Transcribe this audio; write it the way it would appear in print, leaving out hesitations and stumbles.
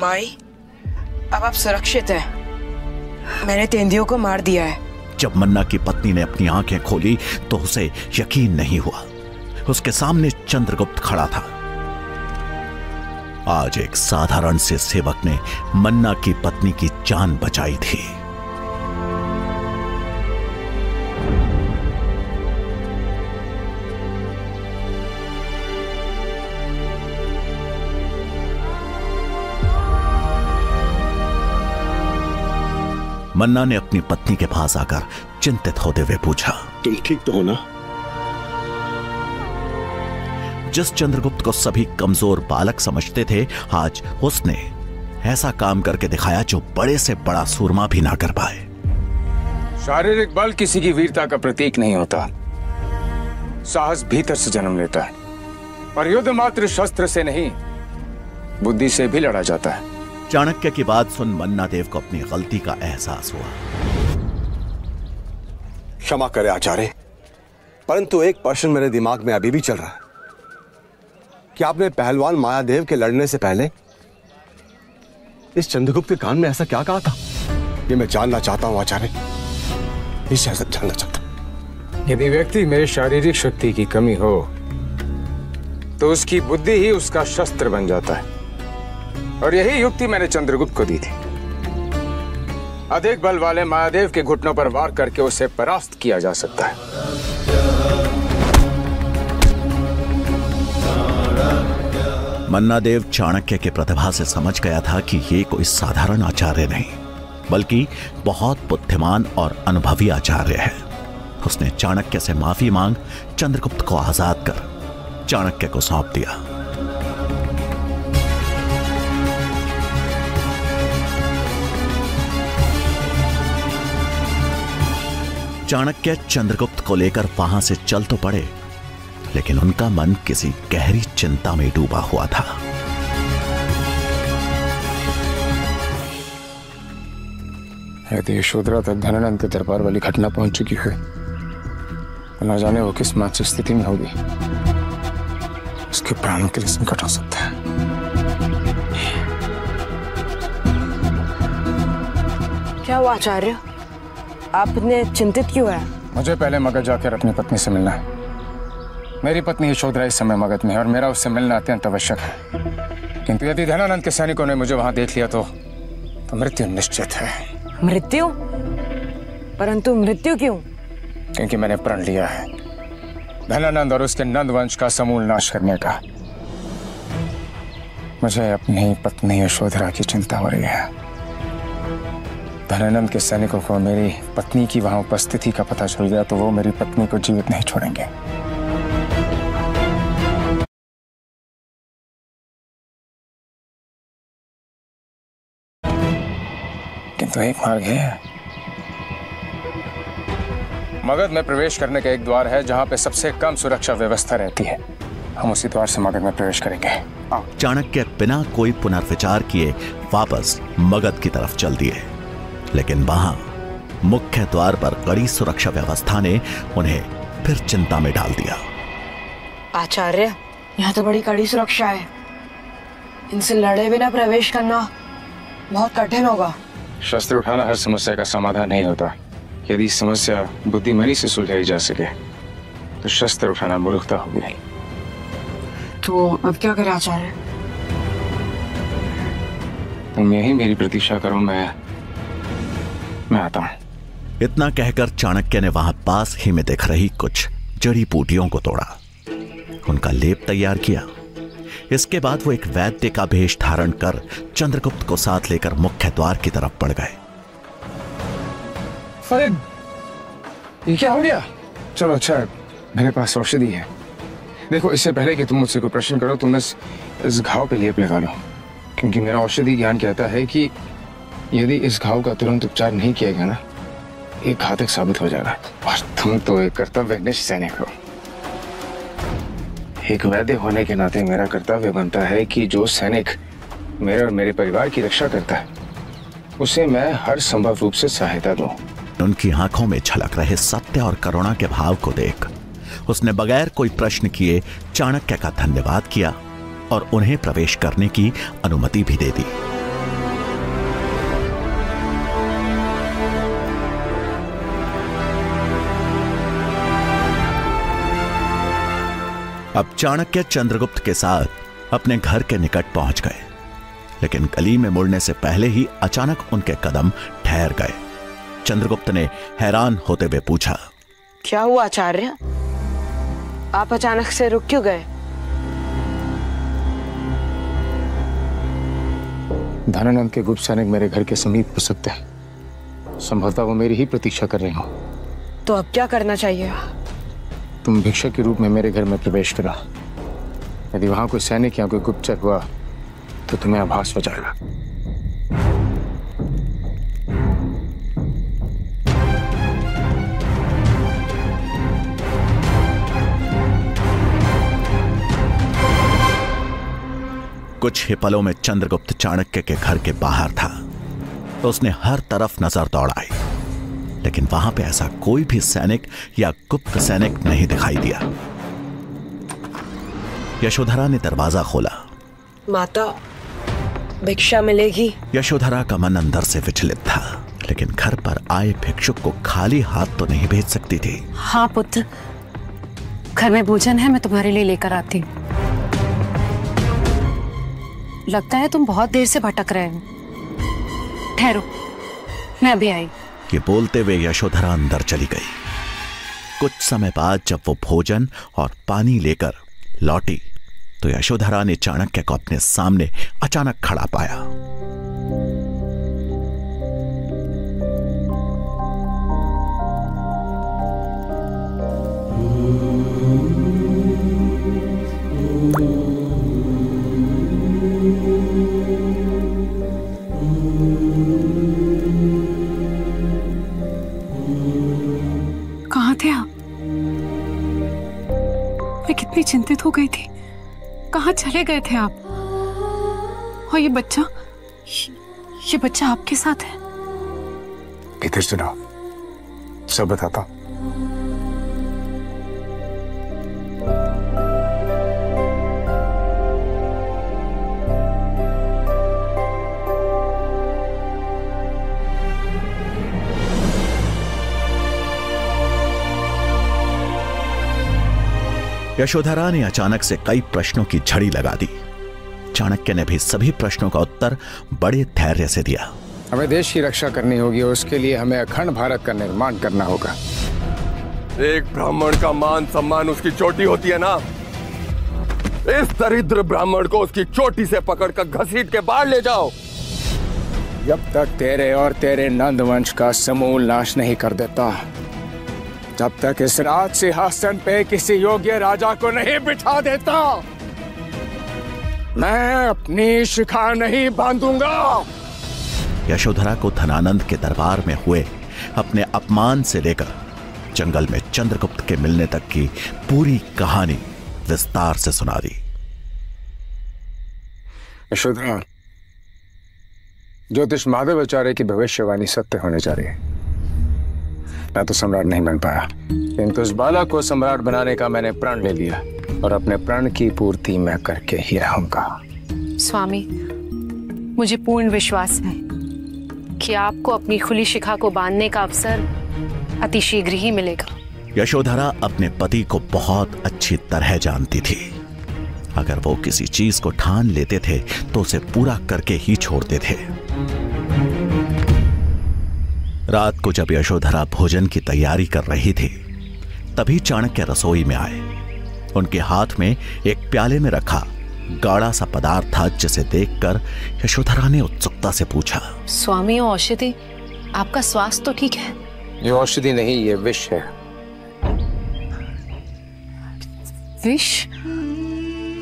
माई, अब आप सुरक्षित हैं। मैंने तेंदुओं को मार दिया है। जब मन्ना की पत्नी ने अपनी आंखें खोली तो उसे यकीन नहीं हुआ। उसके सामने चंद्रगुप्त खड़ा था। आज एक साधारण से सेवक ने मन्ना की पत्नी की जान बचाई थी। मन्ना ने अपनी पत्नी के पास आकर चिंतित होते हुए पूछा, तुम ठीक तो हो ना? जिस चंद्रगुप्त को सभी कमजोर बालक समझते थे, आज उसने ऐसा काम करके दिखाया जो बड़े से बड़ा सूरमा भी ना कर पाए। शारीरिक बल किसी की वीरता का प्रतीक नहीं होता। साहस भीतर से जन्म लेता है और युद्ध मात्र शस्त्र से नहीं, बुद्धि से भी लड़ा जाता है। चाणक्य की बात सुन मन्ना देव को अपनी गलती का एहसास हुआ। क्षमा करे आचार्य, परंतु एक प्रश्न मेरे दिमाग में अभी भी चल रहा है कि आपने पहलवान मायादेव के लड़ने से पहले इस चंद्रगुप्त के कान में ऐसा क्या कहा था? ये मैं जानना चाहता हूं आचार्य, इसे ऐसा जानना चाहता हूं। यदि व्यक्ति में शारीरिक शक्ति की कमी हो तो उसकी बुद्धि ही उसका शस्त्र बन जाता है, और यही युक्ति मैंने चंद्रगुप्त को दी थी। अधिक बल वाले मायादेव के घुटनों पर वार करके उसे परास्त किया जा सकता है। मन्ना देव चाणक्य के प्रतिभा से समझ गया था कि ये कोई साधारण आचार्य नहीं, बल्कि बहुत बुद्धिमान और अनुभवी आचार्य है। उसने चाणक्य से माफी मांग चंद्रगुप्त को आजाद कर चाणक्य को सौंप दिया। चाणक्य चंद्रगुप्त को लेकर वहां से चल तो पड़े, लेकिन उनका मन किसी गहरी चिंता में डूबा हुआ था। यदि यशोधरा तक धनानंद के दरबार वाली घटना पहुंच चुकी है तो न जाने वो किस मानसिक स्थिति में होगी। उसके प्राणों के लिए संकट हो सकता है। क्या हुआ आचार्य, आपने चिंतित क्यों है? मुझे पहले मगध जाकर अपनी पत्नी से मिलना है। मेरी पत्नी यशोधरा इस समय मगध में है और मेरा उससे मिलना अत्यंत आवश्यक है। किंतु यदि धनानंद के सैनिकों ने मुझे वहां देख लिया तो मृत्यु निश्चित है। मृत्यु? परंतु मृत्यु क्यों? क्योंकि मैंने प्रण लिया है धनानंद और उसके नंद वंश का समूल नाश करने का। मुझे अपनी पत्नी यशोधरा की चिंता हो रही है। धनानंद के सैनिकों को मेरी पत्नी की वहां उपस्थिति का पता चल गया तो वो मेरी पत्नी को जीवित नहीं छोड़ेंगे। किंतु एक मार्ग है। मगध में प्रवेश करने का एक द्वार है जहां पे सबसे कम सुरक्षा व्यवस्था रहती है। हम उसी द्वार से मगध में प्रवेश करेंगे। चाणक्य बिना कोई पुनर्विचार किए वापस मगध की तरफ चल दिए, लेकिन वहां मुख्य द्वार पर कड़ी सुरक्षा व्यवस्था ने उन्हें फिर चिंता में डाल दिया। आचार्य, यहाँ तो बड़ी कड़ी सुरक्षा है। इनसे लड़े बिना प्रवेश करना बहुत कठिन होगा। शस्त्र उठाना हर समस्या का समाधान नहीं होता। यदि समस्या बुद्धिमानी से सुलझाई जा सके तो शस्त्र उठाना मूर्खता होगी नहीं। तो अब क्या करें आचार्य? तुम यही मेरी प्रतीक्षा करो, मैं आता हूं। इतना कहकर चाणक्य ने वहां पास ही में दिख रही कुछ जड़ी बूटियों को तोड़ा, उनका लेप तैयार किया। इसके बाद वो एक वैद्य का भेष धारण कर चंद्रगुप्त को साथ लेकर मुख्य द्वार की तरफ बढ़ गए। ये क्या हो गया? चलो अच्छा, मेरे पास औषधि है। देखो, इससे पहले कि तुम मुझसे कोई प्रश्न करो तुम इस घाव पे लेप लगा लो, क्योंकि मेरा औषधि ज्ञान कहता है कि यदि इस घाव का तुरंत उपचार नहीं किया गया ना, ये घातक साबित हो जाएगा। और तुम तो एक कर्तव्यनिष्ठ सैनिक हो। एक वैद्य होने के नाते मेरा कर्तव्य बनता है कि जो सैनिक मेरे और मेरे परिवार की रक्षा करता है उसे मैं हर संभव रूप से सहायता दूं। उनकी आंखों में झलक रहे सत्य और करुणा के भाव को देख उसने बगैर कोई प्रश्न किए चाणक्य का धन्यवाद किया और उन्हें प्रवेश करने की अनुमति भी दे दी। अब चाणक्य चंद्रगुप्त के साथ अपने घर के निकट पहुंच गए, लेकिन गली में मुड़ने से पहले ही अचानक उनके कदम ठहर गए। चंद्रगुप्त ने हैरान होते हुए पूछा, क्या हुआ आचार्य? आप अचानक से रुक क्यों गए? धनानंद के गुप्त सैनिक मेरे घर के समीप हो सकते हैं। संभवतः वो मेरी ही प्रतीक्षा कर रहे हो। तो अब क्या करना चाहिए? तुम भिक्षक के रूप में मेरे घर में प्रवेश करा। यदि वहां कोई सैनिक या कोई गुप्तचर हुआ तो तुम्हें आभास हो जाएगा। कुछ ही पलों में चंद्रगुप्त चाणक्य के घर के बाहर था। तो उसने हर तरफ नजर दौड़ाई, लेकिन वहां पे ऐसा कोई भी सैनिक या गुप्त सैनिक नहीं दिखाई दिया। यशोधरा ने दरवाजा खोला। माता, भिक्षा मिलेगी? यशोधरा का मन अंदर से विचलित था, लेकिन घर पर आए भिक्षुक को खाली हाथ तो नहीं भेज सकती थी। हाँ पुत्र, घर में भोजन है, मैं तुम्हारे लिए लेकर आती हूँ। लगता है तुम बहुत देर से भटक रहे हो। ठहरो, मैं अभी आई। ये बोलते हुए यशोधरा अंदर चली गई। कुछ समय बाद जब वो भोजन और पानी लेकर लौटी तो यशोधरा ने चाणक्य को अपने सामने अचानक खड़ा पाया। कहाँ थे आप? मैं कितनी चिंतित हो गई थी। कहाँ चले गए थे आप? और ये बच्चा आपके साथ है? इधर सुनो, सब बताता हूं। यशोधरा ने अचानक से कई प्रश्नों की झड़ी लगा दी। चाणक्य ने भी सभी प्रश्नों का उत्तर बड़े धैर्य से दिया। हमें देश की रक्षा करनी होगी और उसके लिए हमें अखंड भारत का निर्माण करना होगा। एक ब्राह्मण का मान सम्मान उसकी चोटी होती है ना। इस दरिद्र ब्राह्मण को उसकी चोटी से पकड़कर घसीट के बाहर ले जाओ। जब तक तेरे और तेरे नंद वंश का समूल नाश नहीं कर देता, जब तक इस राज सिंहासन पे किसी योग्य राजा को नहीं बिठा देता, मैं अपनी शिखा नहीं बांधूंगा। यशोधरा को धनानंद के दरबार में हुए अपने अपमान से लेकर जंगल में चंद्रगुप्त के मिलने तक की पूरी कहानी विस्तार से सुना दी। यशोधरा, ज्योतिष माधवाचार्य की भविष्यवाणी सत्य होने जा रही है। मैं तो सम्राट नहीं बन पाया, किंतु इस बालक को सम्राट बनाने का मैंने प्रण ले लिया और अपने प्रण की पूर्ति मैं करके ही रहूंगा। स्वामी, मुझे पूर्ण विश्वास है कि आपको अपनी खुली शिखा को बांधने का अवसर अतिशीघ्र ही मिलेगा। यशोधरा अपने पति को बहुत अच्छी तरह जानती थी। अगर वो किसी चीज को ठान लेते थे तो उसे पूरा करके ही छोड़ते थे। रात को जब यशोधरा भोजन की तैयारी कर रही थी, तभी चाणक्य रसोई में आए। उनके हाथ में एक प्याले में रखा गाढ़ा सा पदार्थ था, जिसे देखकर यशोधरा ने उत्सुकता से पूछा, स्वामी, औषधि? आपका स्वास्थ्य तो ठीक है? ये औषधि नहीं, ये विष है। विष?